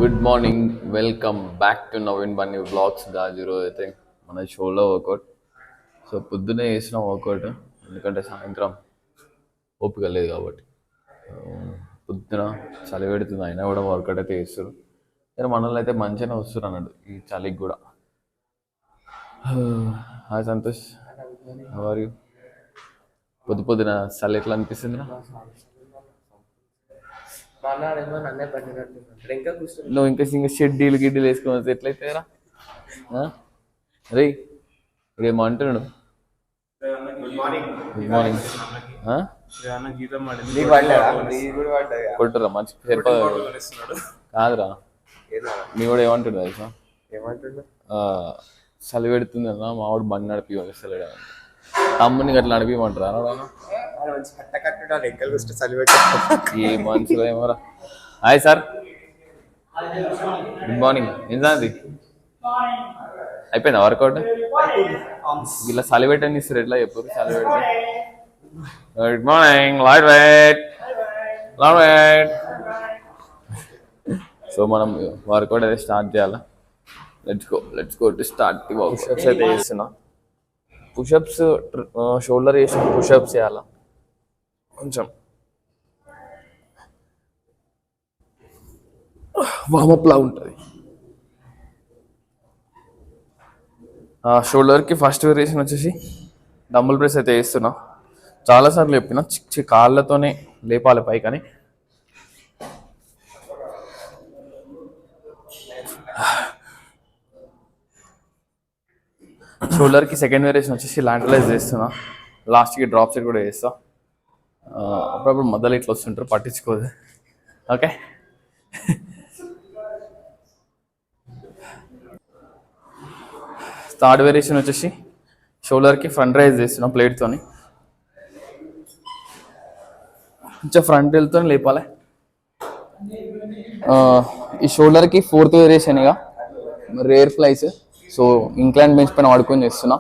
Good morning, welcome back to Naveen Bunny vlogs. ఈరోజు అయితే మన షోలో వర్కౌట్. సో పొద్దున్నే చేసిన వర్కౌట్, ఎందుకంటే సాయంత్రం ఓపిక లేదు కాబట్టి. పొద్దున చలి పెడుతుంది, అయినా కూడా వర్కౌట్ అయితే చేస్తారు. కానీ మనల్ని అయితే మంచిగానే వస్తారు అన్నాడు ఈ చలికి కూడా. Hi Santosh, how are you? పొద్దున చలి ఎట్లా అనిపిస్తుంది? నువ్వు ఇంకా షెడ్యూల్ గిడ్డీలు వేసుకొని వస్తే ఎట్లయితే రా రే ఇదేమో అంటున్నాడు. Good morning. కొట్టురా మంచి కాదురా, మీ కూడా ఏమంటుండు తెలుసా? చలి పెడుతుంది అన్న, మావాడు బండి నడిపి వస్తలేడు, తమ్ముని అట్లా నడిపిమంటారా? ఈ మనుషులు ఏమోరా. Hi sir, good morning. ఏంటి అయిపోయిందా వర్కౌట్? ఇలా చలి పెట్టని ఇస్తారు, ఎట్లా చెప్పు చలి పెడితే? Good morning, light weight. So మనం వర్కౌట్ అయితే స్టార్ట్ చేయాలా. Let's go to start. Push-ups అయితే చేస్తున్నా. పుషప్స్ షోల్డర్ చేసి పుషప్స్ చేయాలా కొంచెం. వామప్లా ఉంటుంది. షోల్డర్కి ఫస్ట్ వేరియేషన్ వచ్చేసి డంబుల్ ప్రెస్ అయితే వేస్తున్నా. చాలాసార్లు చెప్పిన కాళ్ళతోనే లేపాలి పై, కానీ షోల్డర్కి సెకండ్ వేరియేషన్ వచ్చేసి లాంటరైజ్ చేస్తున్నా. లాస్ట్కి డ్రాప్ సెట్ కూడా చేస్తా. అప్పుడప్పుడు మధ్యలో ఇట్లా వస్తుంటారు, పట్టించుకోదు. ఓకే, థర్డ్ వేరియేషన్ వచ్చేసి షోల్డర్కి ఫ్రంట్ రైజ్ చేస్తున్నా ప్లేట్తోని. కొంచెం ఫ్రంట్ వెళ్తూనే లేపాలి. ఈ షోల్డర్కి ఫోర్త్ వేరియేషన్ ఇక rear flies. So incline bench పైన వాడుకొని చేస్తున్నా.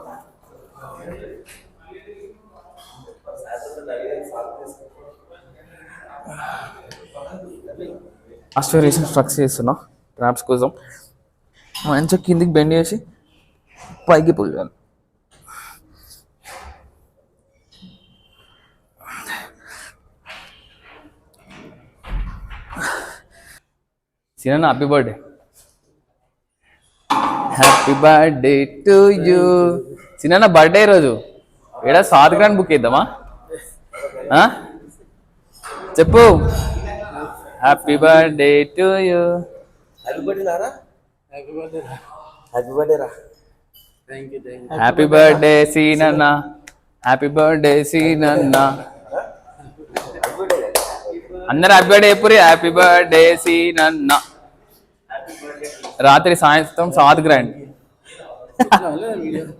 లాస్ట్ వేరియేషన్ స్ట్రక్స్ చేస్తున్నా ట్రాప్స్ కోసం. మంచిగా కిందికి బెండ్ చేసి పైకి పుల్ చేయాలి. Seena happy birthday. Happy birthday to you. Seena birthday రోజు ఏడా సాద్ గ్రాండ్ బుక్ ఇద్దామా? చెప్పు. Happy birthday to you. Happy birthday సీనన్న, హ్యాపీ బర్త్డే సీనన్న. అందరు హ్యాపీ బర్త్డే ఎప్పుడు? హ్యాపీ బర్త్డే సీనన్న. రాత్రి సాయంత్రం సాద్ గ్రాండ్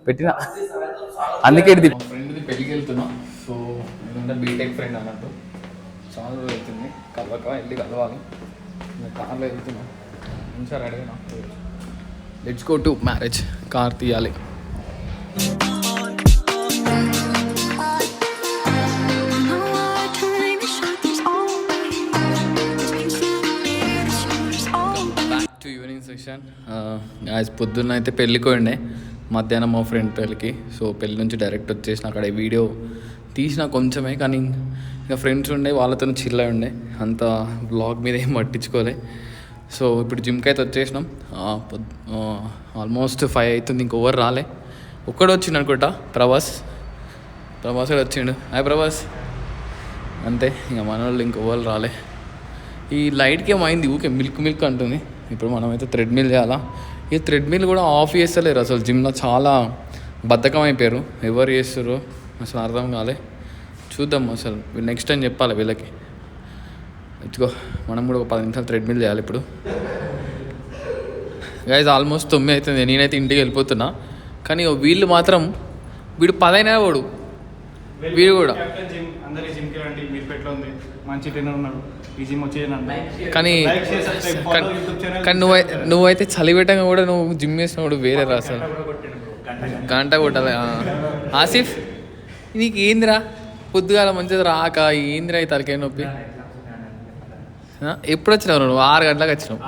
పెట్టినా, అందుకే ఫ్రెండ్ది పెళ్ళికి వెళ్తున్నా. సో ఎందుకంటే బీటెక్ ఫ్రెండ్ అన్నట్టు చాలా రోజులు వెళ్తుంది, వెళ్ళి కలవాలి. కార్లో వెళ్తున్నా, మంచిగా రెడీ అయినా. Let's go to marriage. Car తీయాలి. పొద్దున్న అయితే పెళ్ళికి ఉండే, మధ్యాహ్నం మా ఫ్రెండ్ పెళ్ళికి. సో పెళ్ళి నుంచి డైరెక్ట్ వచ్చేసిన. అక్కడ వీడియో తీసిన కొంచెమే, కానీ ఇంకా ఫ్రెండ్స్ ఉండే, వాళ్ళతో చిల్ అయి ఉండే, అంత బ్లాగ్ మీద ఏం పట్టించుకోలే. సో ఇప్పుడు జిమ్కి అయితే వచ్చేసినాం. ఆల్మోస్ట్ 5 అవుతుంది, ఇంకొవరు రాలే. ఒక్కడు వచ్చిండు అనుకుంటా, ప్రభాస్ కూడా వచ్చిండు. హాయ్ ప్రభాస్. అంతే, ఇంకా మన వాళ్ళు ఇంకొవరు రాలే. ఈ లైట్కి ఏమైంది, ఊకే మిల్క్ అంటుంది. ఇప్పుడు మనమైతే థ్రెడ్మిల్ చేయాలా. ఈ థ్రెడ్మిల్ కూడా ఆఫ్ చేస్తలేరు అసలు. జిమ్లో చాలా బద్ధకం అయిపోయారు, ఎవరు చేస్తారు అసలు అర్థం కాలే. చూద్దాం అసలు నెక్స్ట్ టైం చెప్పాలి వీళ్ళకి. ఇదిగో మనం కూడా ఒక 10 నిమిషాలు థ్రెడ్మిల్ చేయాలి ఇప్పుడు. గైస్ ఆల్మోస్ట్ 9 అవుతుంది, నేనైతే ఇంటికి వెళ్ళిపోతున్నా. కానీ వీళ్ళు మాత్రం, వీడు 10 అయినా వాడు, వీడు కూడా మంచి ట్రైనర్ ఉన్నాడు, కానీ నువ్వైతే చలి పెట్టగా కూడా నువ్వు జిమ్ చేసినప్పుడు వేరే రా అసలు. గంట కొట్టాలి. ఆసిఫ్ నీకు ఏందిరా, పొద్దుగాల మంచిగా రాక ఏందిరా ఈ తలకాయ నొప్పి. ఎప్పుడు వచ్చినావు నువ్వు? 6 గంటలకు వచ్చినావు.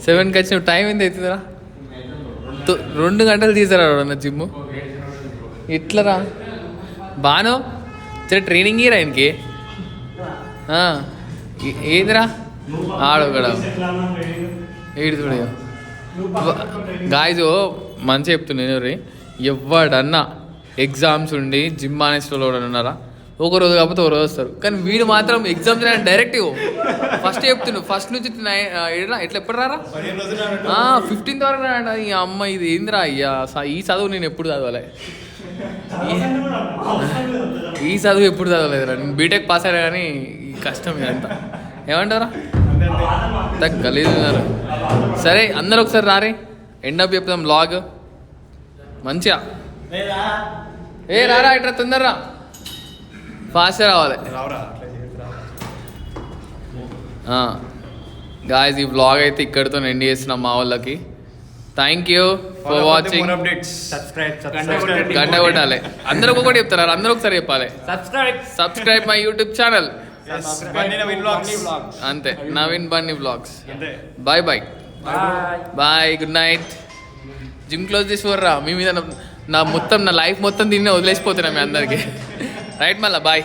7కి వచ్చినావు. టైం ఎంత అవుతుందిరా? 2 గంటలు తీసారా నా జిమ్. ఎట్లరా బాను సరే ట్రైనింగ్ ఇరా ఆయనకి. ఏందిరా ఆడొకడ ఏడు చూడ గాయజు మంచిగా చెప్తున్నాను రీ. ఎవడన్నా ఎగ్జామ్స్ ఉండి జిమ్ మానేసిన ఉన్నారా? ఒక రోజు కాకపోతే ఒక రోజు వస్తారు. కానీ వీడు మాత్రం ఎగ్జామ్స్ డైరెక్ట్ ఫస్ట్ చెప్తున్నాడు. ఫస్ట్ నుంచి ఎట్లా ఎప్పుడు రారా? 15th వరకు రాండి. ఈ అమ్మ ఇది ఏందిరా అయ్యా, ఈ చదువు నేను ఎప్పుడు చదవలే, ఈ చదువు ఎప్పుడు చదవలేదురా. నేను బీటెక్ పాస్ అయినా కానీ ఈ కష్టం ఇదంతా. ఏమంటారా? గలీజున్నారు. సరే అందరు ఒకసారి రారే, ఎండ్ అప్ చెప్తాం బ్లాగ్ మంచిగా. రారా ఇట్లా తొందరరా, ఫాస్ట్గా రావాలి. గాయస్ ఈ వ్లాగ్ అయితే ఇక్కడితో ఎండ్ చేస్తున్నాం మా వాళ్ళకి. Thank you for watching. గంట కొట్టాలి. అందరూ ఒక్కొక్కటి చెప్తారు, అందరూ ఒకసారి చెప్పాలి. Subscribe my YouTube channel. అంతే, Naveen Bunny vlogs. Bye bye bye, good night. Gym close చేసుకోర్రా. మీ మీద నా మొత్తం నా లైఫ్ మొత్తం దీన్ని వదిలేసిపోతున్నా మీ అందరికి. రైట్ మళ్ళా బాయ్.